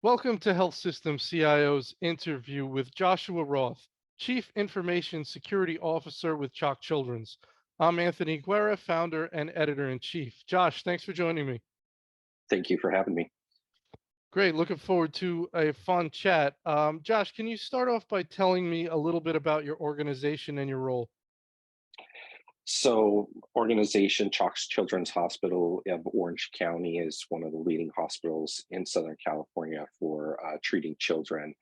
Welcome to Health System CIO's interview with Joshua Roth, Chief Information Security Officer with CHOC Children's. I'm Anthony Guerra, founder and editor-in-chief. Josh, thanks for joining me. Thank you for having me. Great, looking forward to a fun chat. Josh, can you start off by telling me a little bit about your organization and your role? So, organization CHOC's Children's Hospital of Orange County is one of the leading hospitals in Southern California for treating children.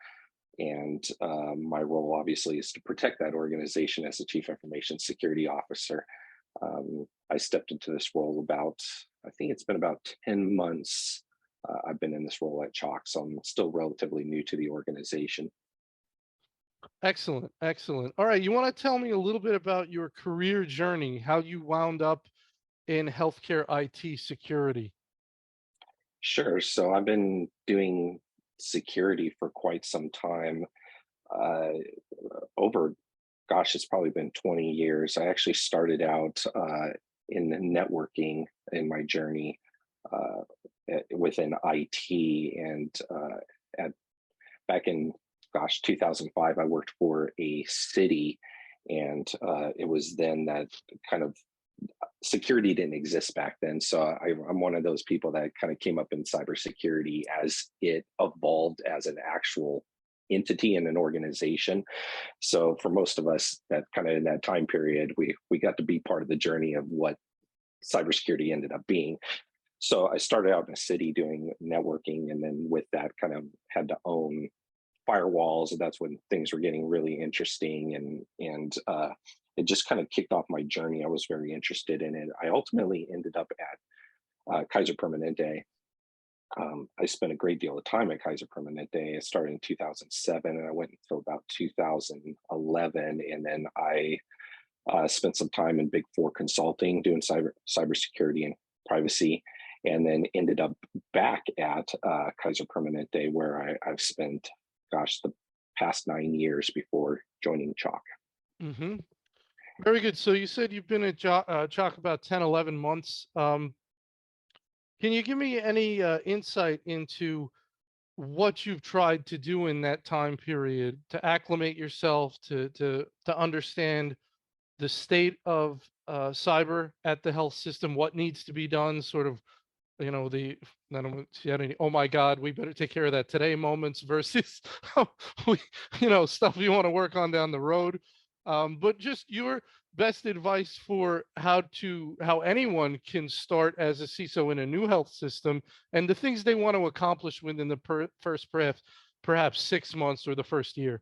And my role, obviously, is to protect that organization as the Chief Information Security Officer. I stepped into this role I think it's been about 10 months. I've been in this role at CHOC, so I'm still relatively new to the organization. Excellent, excellent. All right, you want to tell me a little bit about your career journey, how you wound up in healthcare IT security? Sure. So I've been doing security for quite some time. Uh, over, gosh, it's probably been 20 years. I actually started out in networking in my journey uh, within IT, and at back in, gosh, 2005, I worked for a city, and it was then that kind of security didn't exist back then. So I'm one of those people that kind of came up in cybersecurity as it evolved as an actual entity in an organization. So for most of us that kind of in that time period, we got to be part of the journey of what cybersecurity ended up being. So I started out in a city doing networking, and then with that kind of had to own firewalls, and that's when things were getting really interesting, and it just kind of kicked off my journey. I was very interested in it. I ultimately ended up at Kaiser Permanente. I spent a great deal of time at Kaiser Permanente. I started in 2007, and I went until about 2011, and then I spent some time in Big Four consulting, doing cybersecurity and privacy, and then ended up back at Kaiser Permanente, where I've spent, gosh, the past 9 years before joining CHOC. Hmm. Very good. So you said you've been at CHOC about 10, 11 months. Can you give me any insight into what you've tried to do in that time period to acclimate yourself to understand the state of cyber at the health system, what needs to be done, sort of, the I don't see any, oh my God, we better take care of that today moments versus we, stuff you want to work on down the road. But just your best advice for how anyone can start as a CISO in a new health system and the things they want to accomplish within the first perhaps 6 months or the first year.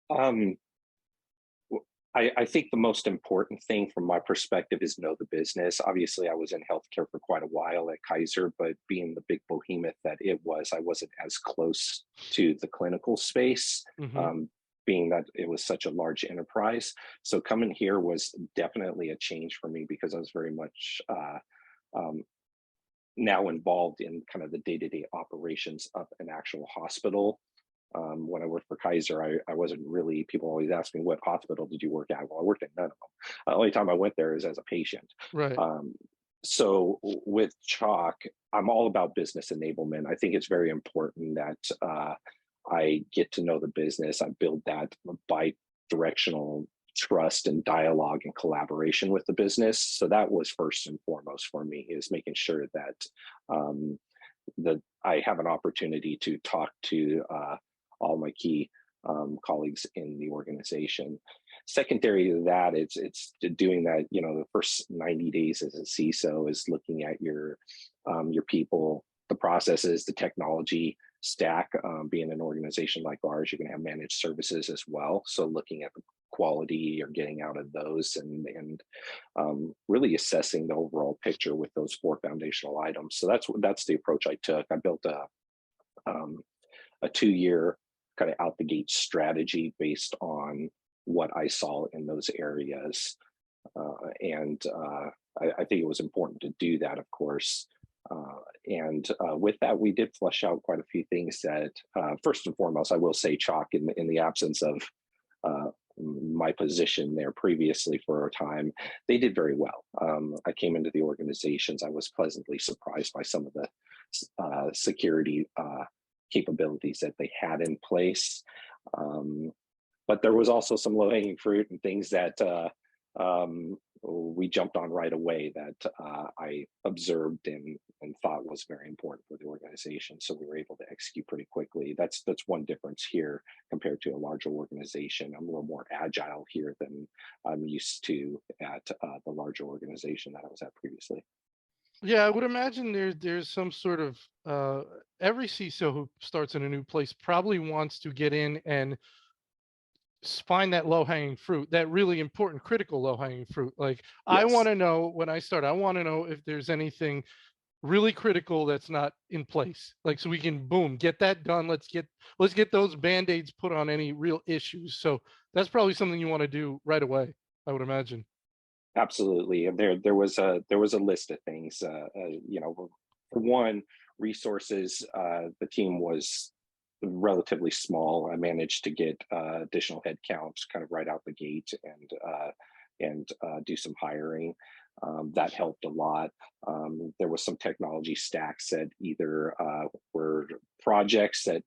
Um, I think the most important thing from my perspective is know the business. Obviously, I was in healthcare for quite a while at Kaiser, but being the big behemoth that it was, I wasn't as close to the clinical space, Hmm. being that it was such a large enterprise. So coming here was definitely a change for me because I was very much um, now involved in kind of the day-to-day operations of an actual hospital. When I worked for Kaiser, I wasn't really, people always ask me, what hospital did you work at? Well, I worked at none of them. The only time I went there is as a patient. Right. Um, so with CHOC, I'm all about business enablement. I think it's very important that I get to know the business. I build that bi-directional trust and dialogue and collaboration with the business. So that was first and foremost for me, is making sure that um, that I have an opportunity to talk to all my key colleagues in the organization. Secondary to that, it's doing that. The first 90 days as a CISO is looking at your people, the processes, the technology stack. Being an organization like ours, you're going to have managed services as well. So looking at the quality you're getting out of those, and really assessing the overall picture with those four foundational items. So that's the approach I took. I built a 2-year kind of out the gate strategy based on what I saw in those areas, and I think it was important to do that, of course. And with that, we did flush out quite a few things that, first and foremost, I will say CHOC in the absence of my position there previously for a time, they did very well. I came into the organizations. I was pleasantly surprised by some of the security capabilities that they had in place. Um, but there was also some low hanging fruit and things that we jumped on right away that I observed and thought was very important for the organization. So we were able to execute pretty quickly. That's one difference here compared to a larger organization. I'm a little more agile here than I'm used to at the larger organization that I was at previously. Yeah, I would imagine there's some sort of every CISO who starts in a new place probably wants to get in and find that low hanging fruit, that really important, critical low hanging fruit. Like I want Yes, to know when I start, I want to know if there's anything really critical that's not in place. Like so we can boom, get that done. Let's get those band-aids put on any real issues. So that's probably something you want to do right away, I would imagine. absolutely. And there was a list of things. For one, resources. The team was relatively small. I managed to get additional headcount kind of right out the gate and do some hiring. That helped a lot. There was some technology stacks that either were projects that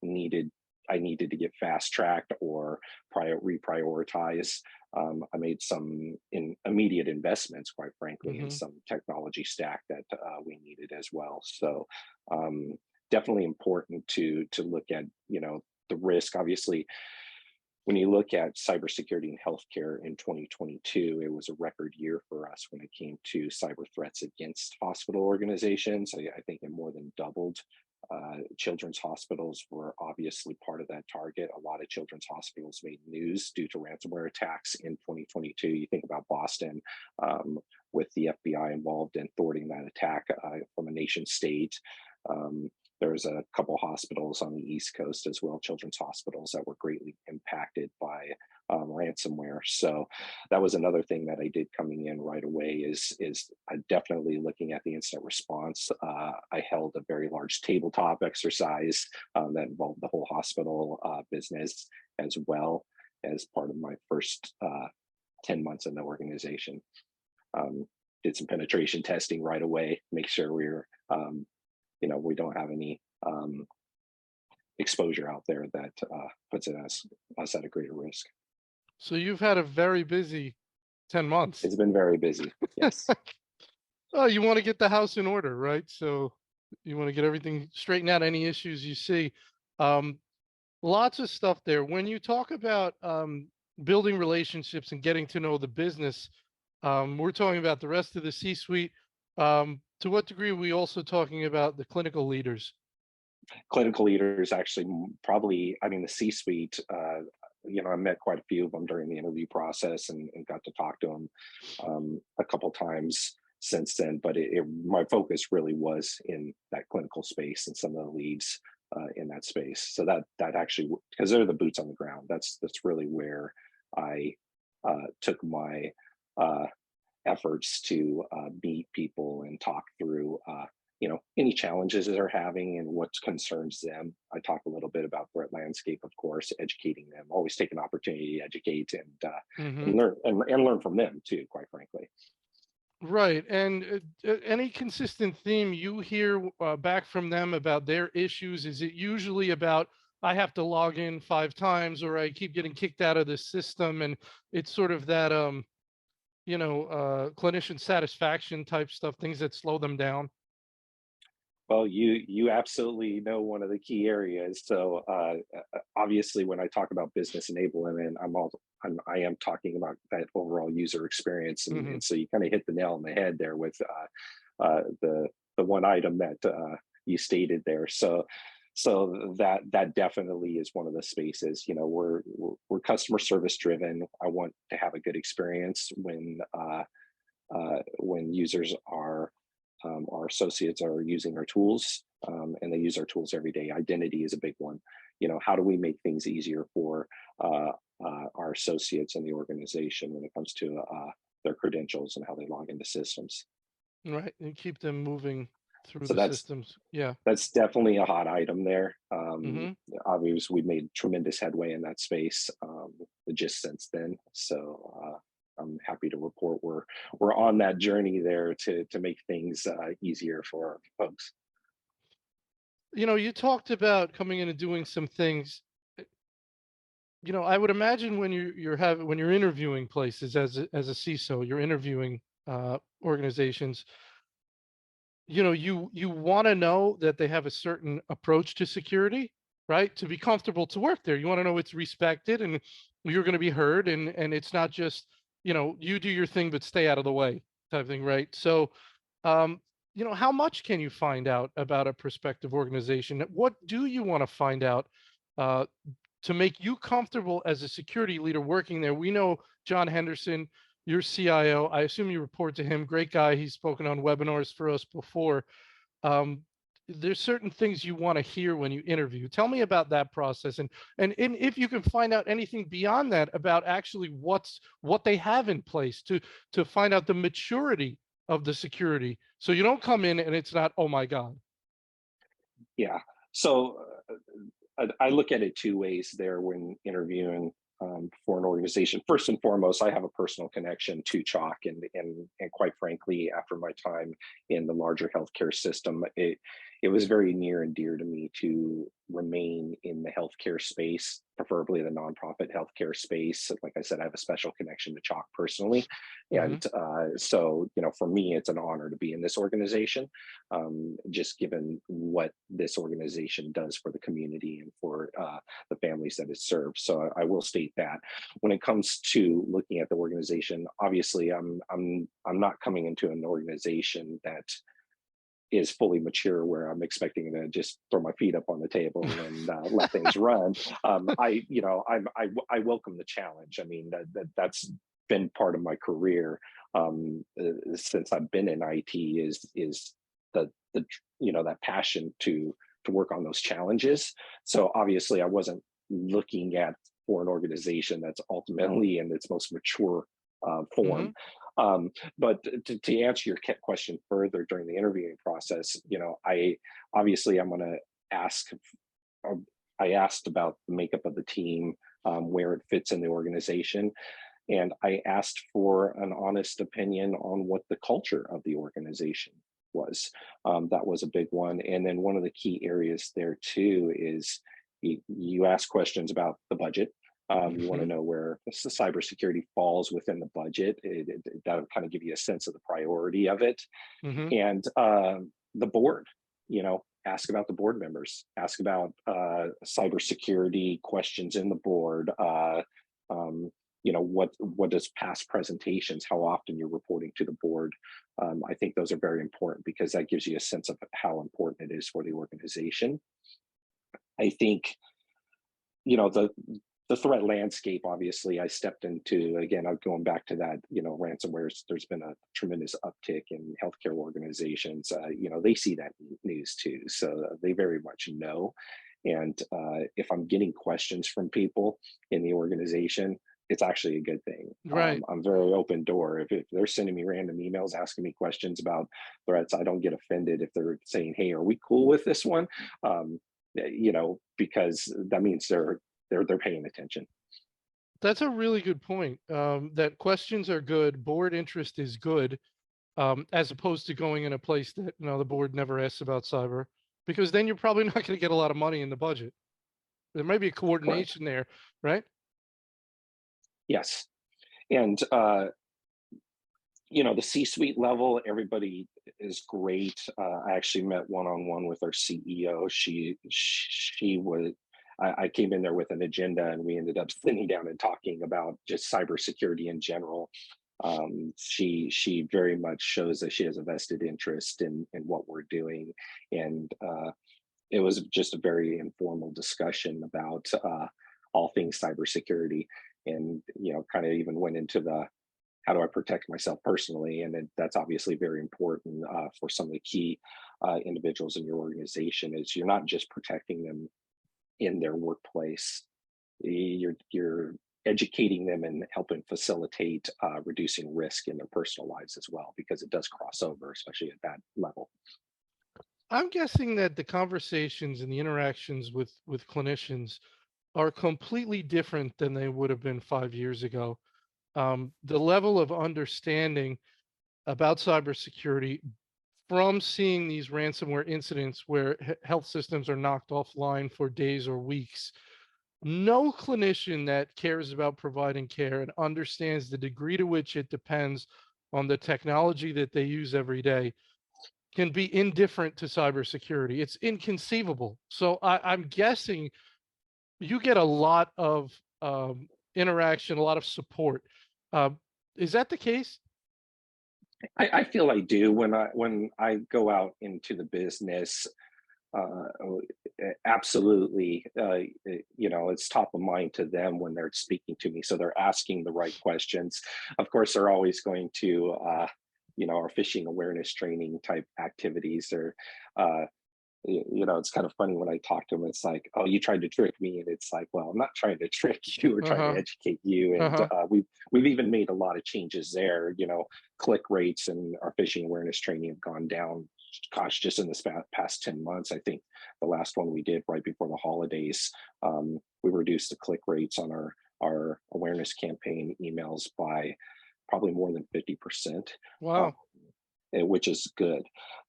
I needed to get fast tracked or reprioritize. I made some immediate investments, quite frankly, in Hmm. some technology stack that we needed as well. So um, definitely important to look at the risk. Obviously, when you look at cybersecurity and healthcare in 2022, it was a record year for us when it came to cyber threats against hospital organizations. I think it more than doubled. Children's hospitals were obviously part of that target. A lot of children's hospitals made news due to ransomware attacks in 2022. You think about Boston, um, with the FBI involved in thwarting that attack from a nation state. Um, there's a couple hospitals on the East Coast as well, children's hospitals that were greatly impacted by ransomware. So that was another thing that I did coming in right away is definitely looking at the incident response. I held a very large tabletop exercise that involved the whole hospital business as well as part of my first 10 months in the organization. Um, did some penetration testing right away, make sure we don't have any exposure out there that puts us at a greater risk. So you've had a very busy 10 months. It's been very busy. Yes. Oh, you want to get the house in order, right? So you want to get everything straightened out, any issues you see. Um, Lots of stuff there. When you talk about building relationships and getting to know the business, we're talking about the rest of the C-suite. To what degree are we also talking about the clinical leaders? Clinical leaders actually probably, I mean, the C-suite, I met quite a few of them during the interview process and got to talk to them a couple times since then. But my focus really was in that clinical space and some of the leads in that space. So that actually, because they're the boots on the ground, that's really where I took my uh, efforts to meet people and talk through any challenges that they're having and what concerns them. I talk a little bit about threat landscape, of course, educating them. Always take an opportunity to educate Hmm. and learn and learn from them too, quite frankly. Right. And any consistent theme you hear back from them about their issues? Is it usually about, I have to log in 5 times or I keep getting kicked out of the system? And it's sort of that, clinician satisfaction type stuff, things that slow them down. Well, you absolutely know one of the key areas. So obviously, when I talk about business enablement, I am talking about that overall user experience, Hmm. and so you kind of hit the nail on the head there with the one item that you stated there. So that definitely is one of the spaces. We're customer service driven. I want to have a good experience when users are our associates are using our tools, and they use our tools every day. Identity is a big one. How do we make things easier for our associates in the organization when it comes to their credentials and how they log into systems? Right. And keep them moving through So the that's systems. Yeah. that's definitely a hot item there. Hmm. Obviously, we made tremendous headway in that space. the gist since then. So I'm happy to report we're on that journey there to make things easier for folks. You talked about coming in and doing some things. I would imagine when when you're interviewing places as a CISO, you're interviewing organizations. You want to know that they have a certain approach to security, right? To be comfortable to work there, you want to know it's respected and you're going to be heard, and it's not just you do your thing but stay out of the way type of thing, right? So, um, how much can you find out about a prospective organization? What do you want to find out? Uh, to make you comfortable as a security leader working there. We know John Henderson, your CIO. I assume you report to him. Great guy. He's spoken on webinars for us before. Um, there's certain things you want to hear when you interview. Tell me about that process, and if you can find out anything beyond that about actually what they have in place to find out the maturity of the security, so you don't come in and it's not, oh my God. Yeah. So I look at it two ways there when interviewing for an organization. First and foremost, I have a personal connection to CHOC, and quite frankly, after my time in the larger healthcare system, it was very near and dear to me to remain in the healthcare space, preferably the nonprofit healthcare space. Like I said, I have a special connection to CHOC personally, Hmm. and so for me, it's an honor to be in this organization, just given what this organization does for the community and for the families that it serves. So I will state that. When it comes to looking at the organization, obviously, I'm not coming into an organization that is fully mature where I'm expecting to just throw my feet up on the table and let things run. I welcome the challenge. I mean, that's been part of my career since I've been in IT is the that passion to work on those challenges. So obviously I wasn't looking at for an organization that's ultimately in its most mature Hmm. form. But to answer your question further during the interviewing process, I obviously I'm going to ask. I asked about the makeup of the team, where it fits in the organization, and I asked for an honest opinion on what the culture of the organization was. That was a big one, and then one of the key areas there too is you ask questions about the budget. You want to Hmm. know where the cybersecurity falls within the budget. That'll kind of give you a sense of the priority of it. Hmm. And the board, ask about the board members, ask about cybersecurity questions in the board. What does past presentations, how often you're reporting to the board. I think those are very important because that gives you a sense of how important it is for the organization. I think the threat landscape, obviously I stepped into, again, I'm going back to that, ransomware. There's been a tremendous uptick in healthcare organizations. They see that news too, so they very much know. And if I'm getting questions from people in the organization, it's actually a good thing. Right. I'm very open door. If they're sending me random emails asking me questions about threats, I don't get offended if they're saying, "Hey, are we cool with this one?" Because that means they're paying attention. That's a really good point. That questions are good, board interest is good, as opposed to going in a place that the board never asks about cyber, because then you're probably not going to get a lot of money in the budget. There might be a Correct. coordination there, right? Yes. And the C-suite level, everybody is great. I actually met one-on-one with our CEO. She was. I came in there with an agenda, and we ended up sitting down and talking about just cybersecurity in general. She very much shows that she has a vested interest in what we're doing, and it was just a very informal discussion about all things cybersecurity, and kind of even went into the how do I protect myself personally? And that's obviously very important for some of the key individuals in your organization. Is you're not just protecting them in their workplace, you're educating them and helping facilitate reducing risk in their personal lives as well, because it does cross over, especially at that level. I'm guessing that the conversations and the interactions with clinicians are completely different than they would have been 5 years ago. The level of understanding about cybersecurity from seeing these ransomware incidents where health systems are knocked offline for days or weeks, no clinician that cares about providing care and understands the degree to which it depends on the technology that they use every day can be indifferent to cybersecurity. It's inconceivable. So I'm guessing you get a lot of interaction, a lot of support. Um, is that the case? I feel I do when I go out into the business. Absolutely, it's top of mind to them when they're speaking to me. So they're asking the right questions. Of course, they're always going to, our phishing awareness training type activities, or uh, it's kind of funny when I talk to them. It's like, oh, you tried to trick me, and it's like, well, I'm not trying to trick you. We're trying to Uh-huh. educate you, and Uh-huh. we've even made a lot of changes there. Click rates and our phishing awareness training have gone down. Gosh, just in this past 10 months, I think the last one we did right before the holidays, we reduced the click rates on our awareness campaign emails by probably more than 50%. Wow. Which is good.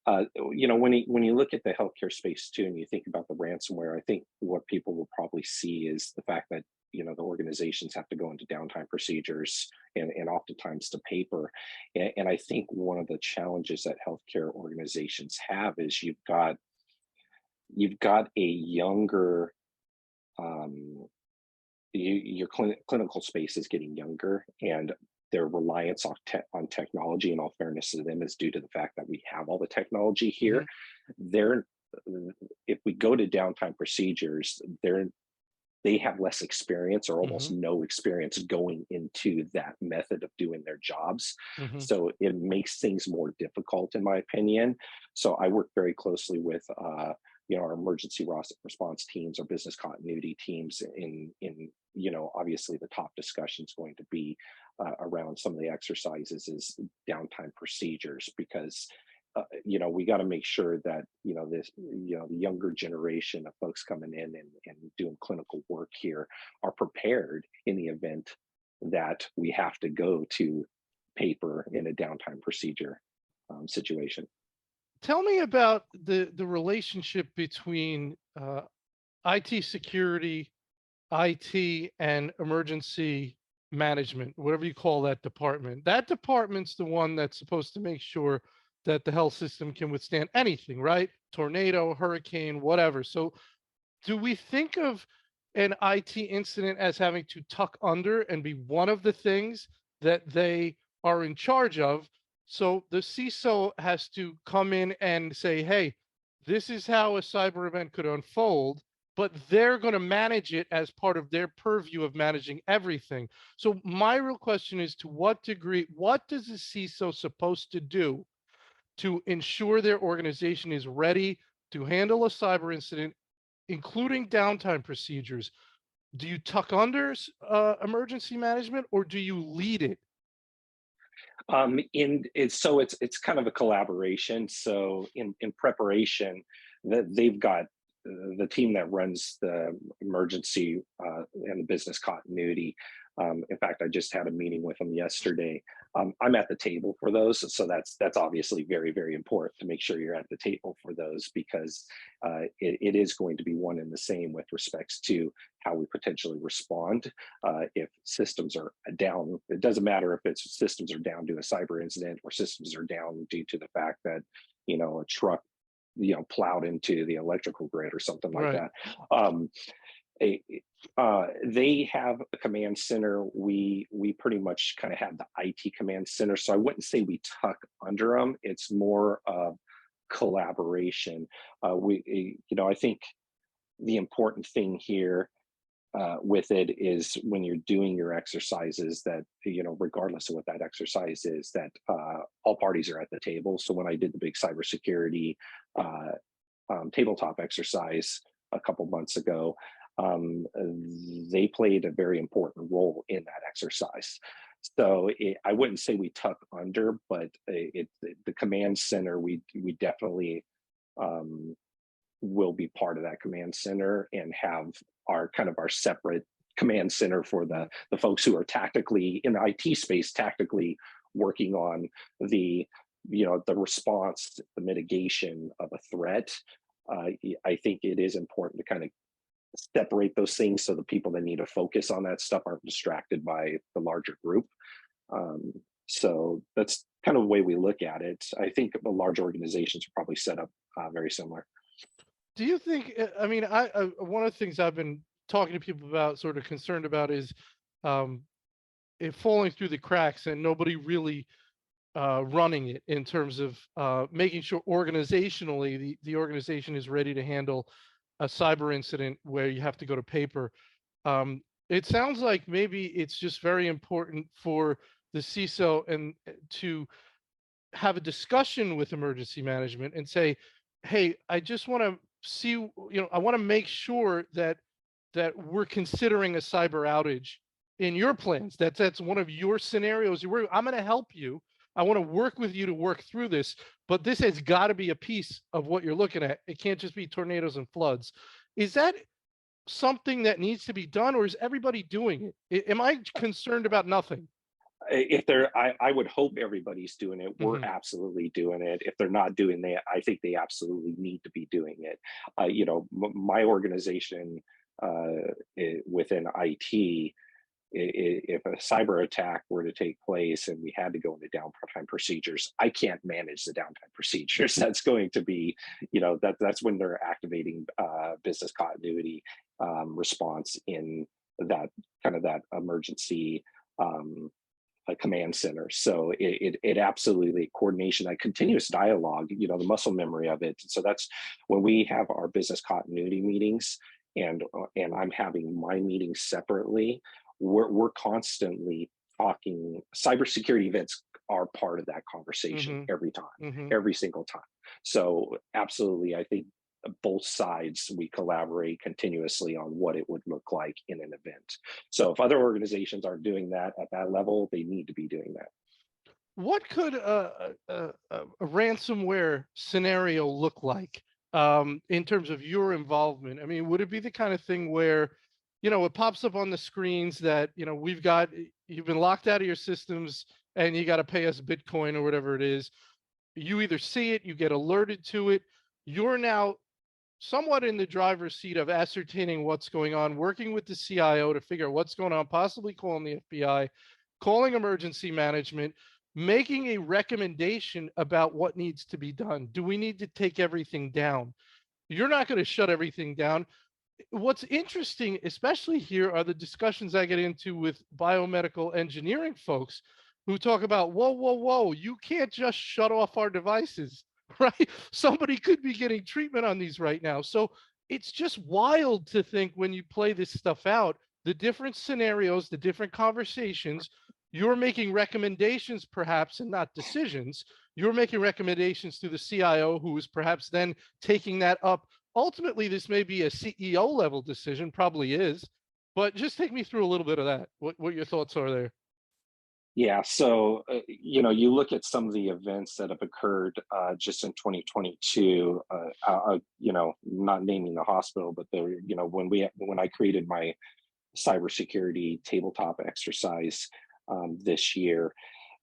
When you look at the healthcare space too, and you think about the ransomware, I think what people will probably see is the fact that the organizations have to go into downtime procedures and oftentimes to paper. And I think one of the challenges that healthcare organizations have is you've got a younger um, your clinical space is getting younger, and their reliance on technology, in all fairness to them, is due to the fact that we have all the technology Hmm. here. They're If we go to downtime procedures, they have less experience or almost Hmm. no experience going into that method of doing their jobs. Hmm. So it makes things more difficult, in my opinion. So I work very closely with our emergency response teams, our business continuity teams. Obviously the top discussion is going to be around some of the exercises is downtime procedures, because we got to make sure that the younger generation of folks coming in and doing clinical work here are prepared in the event that we have to go to paper in a downtime procedure situation. Tell me about the relationship between IT security, IT, and emergency management, whatever you call that department. That department's the one that's supposed to make sure that the health system can withstand anything, right? Tornado, hurricane, whatever. So, do we think of an IT incident as having to tuck under and be one of the things that they are in charge of? So the CISO has to come in and say, hey, this is how a cyber event could unfold, but they're going to manage it as part of their purview of managing everything. So my real question is, to what degree, what does the CISO supposed to do to ensure their organization is ready to handle a cyber incident, including downtime procedures? Do you tuck under emergency management, or do you lead it? It's kind of a collaboration. So in preparation, that they've got the team that runs the emergency and the business continuity. In fact, I just had a meeting with them yesterday. I'm at the table for those, so that's obviously very, very important to make sure you're at the table for those, because it is going to be one and the same with respects to how we potentially respond if systems are down. It doesn't matter if it's systems are down due to a cyber incident or systems are down due to the fact that a truck plowed into the electrical grid or something like Right. that. um, they have a command center. We pretty much kind of have the IT command center, so I wouldn't say we tuck under them. It's more of collaboration. I think the important thing here with it is, when you're doing your exercises, that regardless of what that exercise is, that all parties are at the table. So when I did the big cybersecurity uh, tabletop exercise a couple months ago, um, they played a very important role in that exercise. So I wouldn't say we tuck under, but the command center, we definitely um, will be part of that command center and have our kind of our separate command center for the folks who are tactically in the IT space, tactically working on the the response, the mitigation of a threat. I think it is important to kind of separate those things so the people that need to focus on that stuff aren't distracted by the larger group. So that's kind of the way we look at it. I think the large organizations are probably set up very similar. Do you think, I mean, one of the things I've been talking to people about, sort of concerned about, is um, it falling through the cracks and nobody really running it in terms of making sure organizationally the organization is ready to handle a cyber incident where you have to go to paper. It sounds like maybe it's just very important for the CISO and to have a discussion with emergency management and say, hey, I just want to see, I want to make sure that we're considering a cyber outage in your plans. That's one of your scenarios. I'm going to help you. I want to work with you to work through this, but this has got to be a piece of what you're looking at. It can't just be tornadoes and floods. Is that something that needs to be done, or is everybody doing it? Am I concerned about nothing? If they're, I would hope everybody's doing it. We're Hmm. absolutely doing it. If they're not doing it, I think they absolutely need to be doing it. My organization within IT, if a cyber attack were to take place and we had to go into downtime procedures, I can't manage the downtime procedures. That's going to be, that's when they're activating business continuity response in that kind of that emergency a command center. So it absolutely coordination, that continuous dialogue, the muscle memory of it. So that's when we have our business continuity meetings, and I'm having my meetings separately. We're constantly talking. Cybersecurity events are part of that conversation Hmm. every time, Hmm. every single time. So absolutely, I think both sides, we collaborate continuously on what it would look like in an event. So if other organizations aren't doing that at that level, they need to be doing that. What could a ransomware scenario look like in terms of your involvement? I mean, would it be the kind of thing where, it pops up on the screens that, you've been locked out of your systems and you got to pay us Bitcoin or whatever it is. You either see it, you get alerted to it. You're now somewhat in the driver's seat of ascertaining what's going on, working with the CIO to figure out what's going on, possibly calling the FBI, calling emergency management, making a recommendation about what needs to be done. Do we need to take everything down? You're not going to shut everything down. What's interesting, especially here, are the discussions I get into with biomedical engineering folks who talk about, whoa, whoa, whoa, you can't just shut off our devices, right? Somebody could be getting treatment on these right now. So it's just wild to think, when you play this stuff out, the different scenarios, the different conversations, you're making recommendations perhaps and not decisions. You're making recommendations to the CIO, who is perhaps then taking that up. Ultimately, this may be a CEO level decision, probably is, but just take me through a little bit of that. What your thoughts are there? Yeah, so you look at some of the events that have occurred just in 2022. Not naming the hospital, but there, when I created my cybersecurity tabletop exercise this year,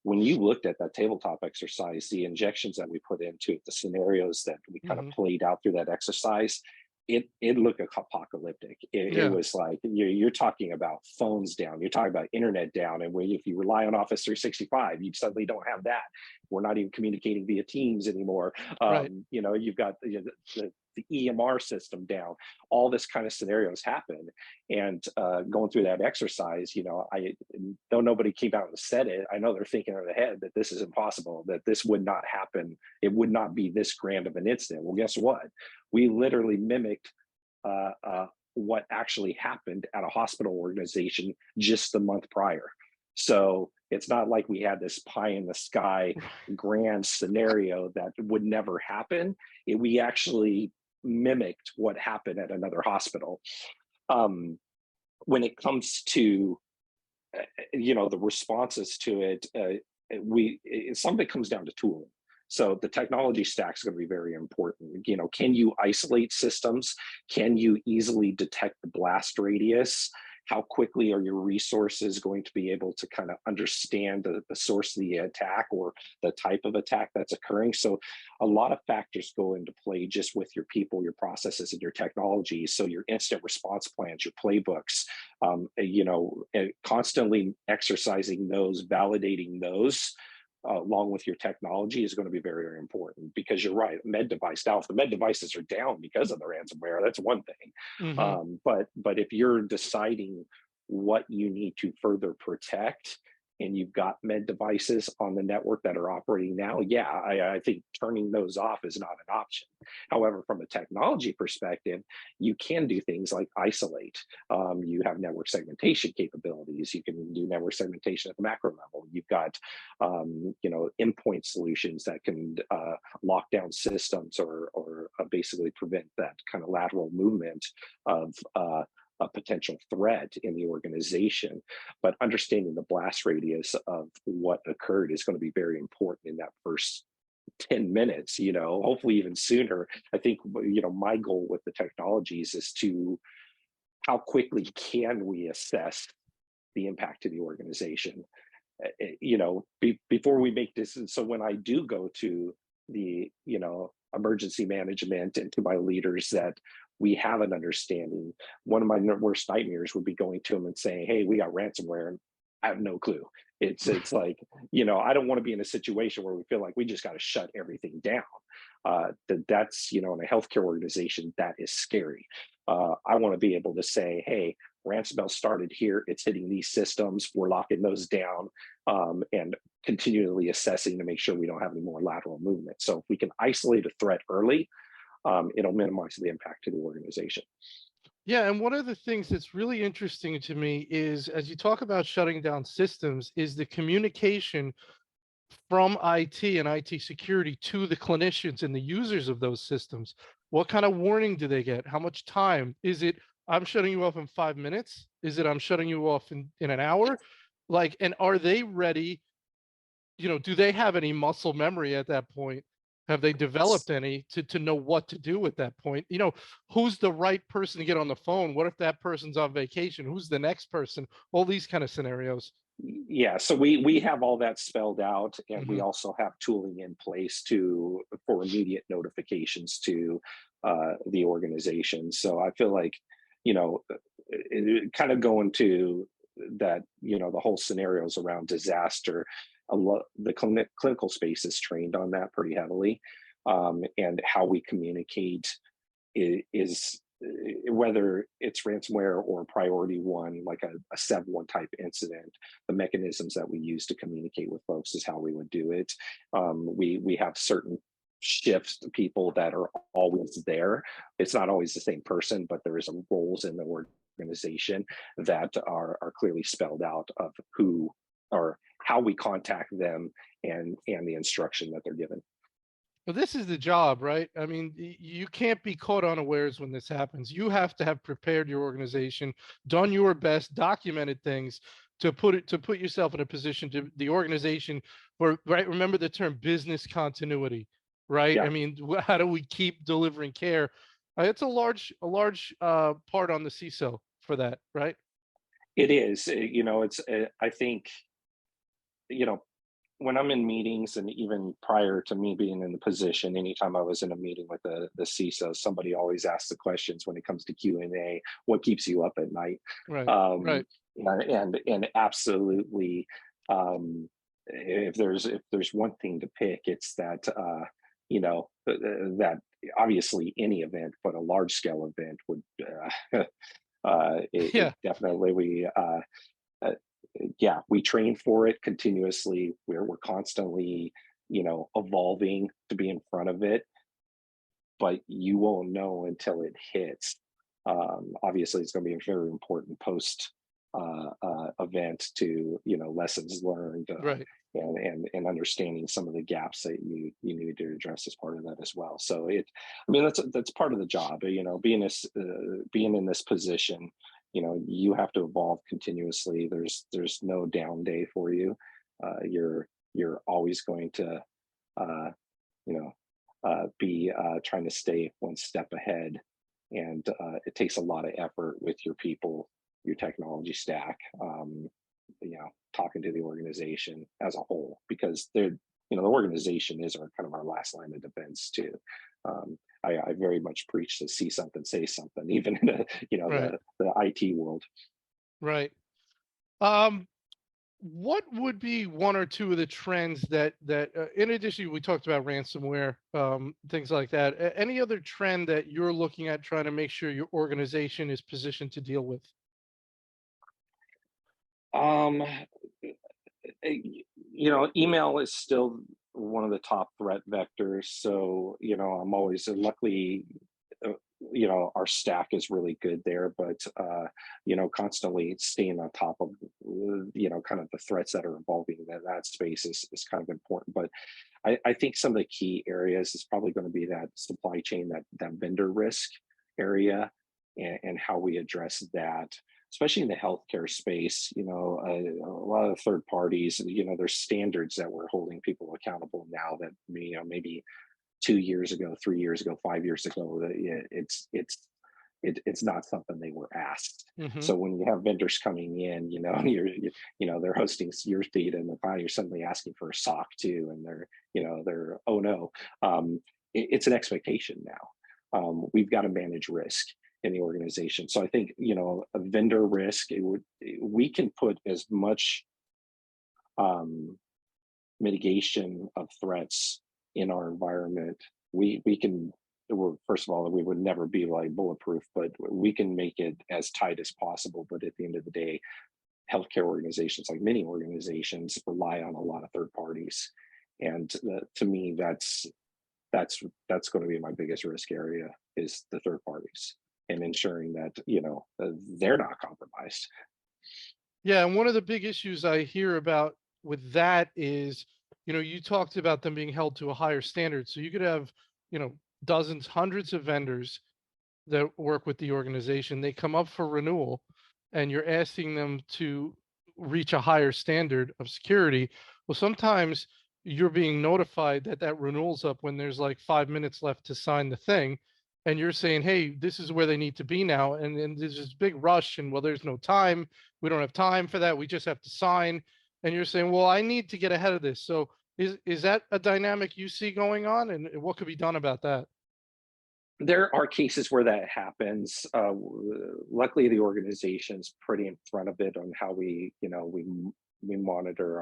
when you looked at that tabletop exercise, the injections that we put into it, the scenarios that we kind of Hmm. played out through that exercise, it looked apocalyptic. It Yeah, was like you're talking about phones down, you're talking about internet down, and if you rely on Office 365, you suddenly don't have that. We're not even communicating via Teams anymore. right. You've got the EMR system down. All this kind of scenarios happen, and going through that exercise, I though nobody came out and said it, I know they're thinking in their head that this is impossible, that this would not happen. It would not be this grand of an incident. Well, guess what? We literally mimicked what actually happened at a hospital organization just the month prior. So it's not like we had this pie in the sky grand scenario that would never happen. We actually mimicked what happened at another hospital. Um, when it comes to the responses to it, some of it comes down to tooling. So the technology stack is going to be very important. Can you isolate systems? Can you easily detect the blast radius? How quickly are your resources going to be able to kind of understand the source of the attack or the type of attack that's occurring? So a lot of factors go into play just with your people, your processes, and your technology. So your instant response plans, your playbooks, constantly exercising those, validating those, along with your technology is going to be very, very important, because you're right. Med device. Now, if the med devices are down because of the ransomware, that's one thing. Hmm. But if you're deciding what you need to further protect, and you've got med devices on the network that are operating now, yeah, I think turning those off is not an option. However, from a technology perspective, you can do things like isolate. You have network segmentation capabilities. You can do network segmentation at the macro level. You've got, endpoint solutions that can lock down systems or basically prevent that kind of lateral movement of a potential threat in the organization. But understanding the blast radius of what occurred is going to be very important in that first 10 minutes, hopefully even sooner. I think, my goal with the technologies is to how quickly can we assess the impact to the organization, before we make this. And so when I do go to the, emergency management and to my leaders, that we have an understanding. One of my worst nightmares would be going to them and saying, hey, we got ransomware, and I have no clue. It's like, I don't want to be in a situation where we feel like we just got to shut everything down. That's, in a healthcare organization, that is scary. I want to be able to say, hey, ransomware started here, it's hitting these systems, we're locking those down, and continually assessing to make sure we don't have any more lateral movement. So if we can isolate a threat early, it'll minimize the impact to the organization. Yeah, and one of the things that's really interesting to me is, as you talk about shutting down systems, is the communication from IT and IT security to the clinicians and the users of those systems. What kind of warning do they get? How much time? Is it, I'm shutting you off in 5 minutes? Is it, I'm shutting you off in an hour? Like, and are they ready? Do they have any muscle memory at that point? Have they developed any to know what to do at that point? Who's the right person to get on the phone? What if that person's on vacation? Who's the next person? All these kind of scenarios. Yeah, so we have all that spelled out, and we Hmm. also have tooling in place for immediate notifications to the organization. So I feel like, kind of going to that, the whole scenarios around disaster, the clinical space is trained on that pretty heavily, and how we communicate is whether it's ransomware or priority one, like a Sev 1 type incident, the mechanisms that we use to communicate with folks is how we would do it. We have certain shifts, people that are always there. It's not always the same person, but there is some roles in the organization that are clearly spelled out of who or how we contact them, and the instruction that they're given. Well, this is the job, right? I mean, you can't be caught unawares when this happens. You have to have prepared your organization, done your best, documented things to put yourself in a position to the organization for, right? Remember the term business continuity, right? Yeah. I mean, how do we keep delivering care? It's a large part on the CISO for that, right? It is, it's, I think, you know, when I'm in meetings, and even prior to me being in the position, anytime I was in a meeting with the CISO, somebody always asks the questions when it comes to Q&A, what keeps you up at night? Right, Um, right. and absolutely, if there's one thing to pick, it's that, that obviously any event, but a large scale event would, it Yeah. definitely, uh, yeah, we train for it continuously. We're constantly, evolving to be in front of it, but you won't know until it hits. Obviously, it's going to be a very important post event to, lessons learned, Right. and understanding some of the gaps that you need to address as part of that as well. So I mean, that's part of the job. Being in this position, you have to evolve continuously. There's no down day for you. You're always going to you know, be trying to stay one step ahead. And it takes a lot of effort with your people, your technology stack, talking to the organization as a whole, because they're, the organization is our kind of our last line of defense too. I very much preach to see something, say something, even in Right. the IT world. Right. What would be one or two of the trends in addition, we talked about ransomware, things like that. Any other trend that you're looking at trying to make sure your organization is positioned to deal with? Um, Email is still one of the top threat vectors. So, I'm always luckily, uh, our stack is really good there, but, constantly staying on top of, kind of the threats that are evolving in that space is kind of important. But I think some of the key areas is probably going to be that supply chain, that vendor risk area, and how we address that, especially in the healthcare space. A lot of the third parties, there's standards that we're holding people accountable now that, maybe 2 years ago, 3 years ago, 5 years ago, it's not something they were asked. Hmm. So when you have vendors coming in, they're hosting your data in the cloud, you're suddenly asking for a SOC 2, and they're oh no. It's an expectation now. We've got to manage risk in the organization. So I think, a vendor risk, we can put as much um, mitigation of threats in our environment. We can, well, first of all, we would never be like bulletproof, but we can make it as tight as possible. But at the end of the day, healthcare organizations, like many organizations, rely on a lot of third parties. And to me, that's going to be my biggest risk area, is the third parties, and ensuring that, they're not compromised. Yeah, and one of the big issues I hear about with that is, you talked about them being held to a higher standard. So you could have, dozens, hundreds of vendors that work with the organization. They come up for renewal, and you're asking them to reach a higher standard of security. Well, sometimes you're being notified that renewal's up when there's like 5 minutes left to sign the thing. And you're saying, hey, this is where they need to be now. And there's this big rush, and well, there's no time. We don't have time for that. We just have to sign. And you're saying, well, I need to get ahead of this. So is that a dynamic you see going on? And what could be done about that? There are cases where that happens. Luckily, the organization's pretty in front of it on how we monitor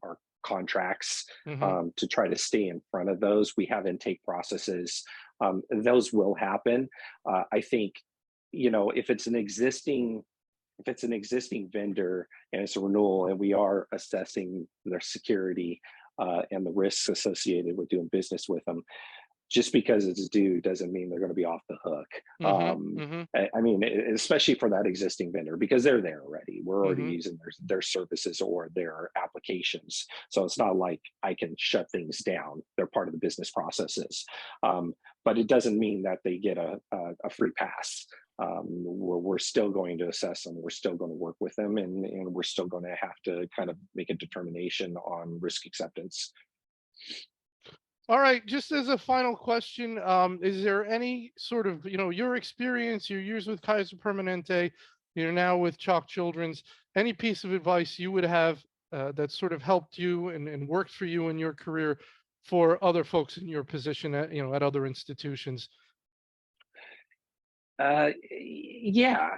our contracts, Hmm. to try to stay in front of those. We have intake processes. Those will happen. I think, if it's an existing vendor and it's a renewal, and we are assessing their security, and the risks associated with doing business with them, just because it's due doesn't mean they're going to be off the hook. Hmm. Hmm. I mean, especially for that existing vendor, because they're there already. We're already Hmm. using their services or their applications. So it's not like I can shut things down. They're part of the business processes. Um, but it doesn't mean that they get a free pass. We're still going to assess them. We're still going to work with them, and we're still going to have to kind of make a determination on risk acceptance. All right, just as a final question, is there any sort of, your experience, your years with Kaiser Permanente, you're now with Chalk Children's, any piece of advice you would have that sort of helped you and worked for you in your career for other folks in your position at, at other institutions? Yeah.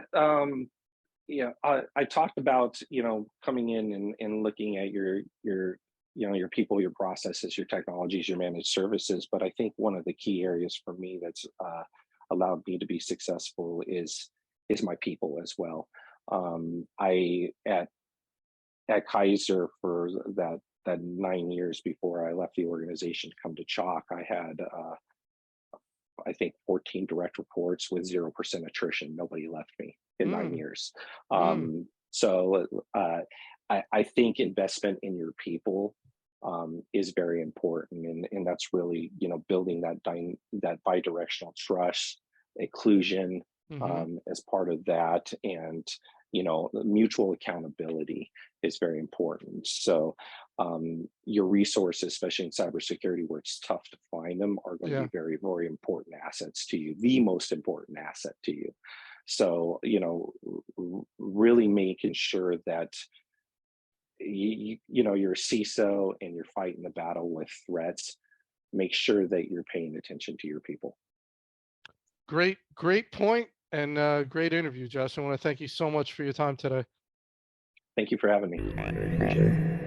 I talked about, coming in and looking at your people, your processes, your technologies, your managed services. But I think one of the key areas for me that's allowed me to be successful is my people as well. I at Kaiser, for that 9 years before I left the organization to come to Chalk, I had, I think, 14 direct reports with 0% attrition. Nobody left me in nine Mm, years. mm, So I think investment in your people, is very important, and that's really, building that bi-directional trust, inclusion, mm-hmm. as part of that, and mutual accountability is very important. So Your resources, especially in cybersecurity, where it's tough to find them, are going to Yeah. be very, very important assets to you, the most important asset to you. So, really making sure that you're a CISO and you're fighting the battle with threats. Make sure that you're paying attention to your people. Great point, and great interview, Josh. I want to thank you so much for your time today. Thank you for having me. I really appreciate it.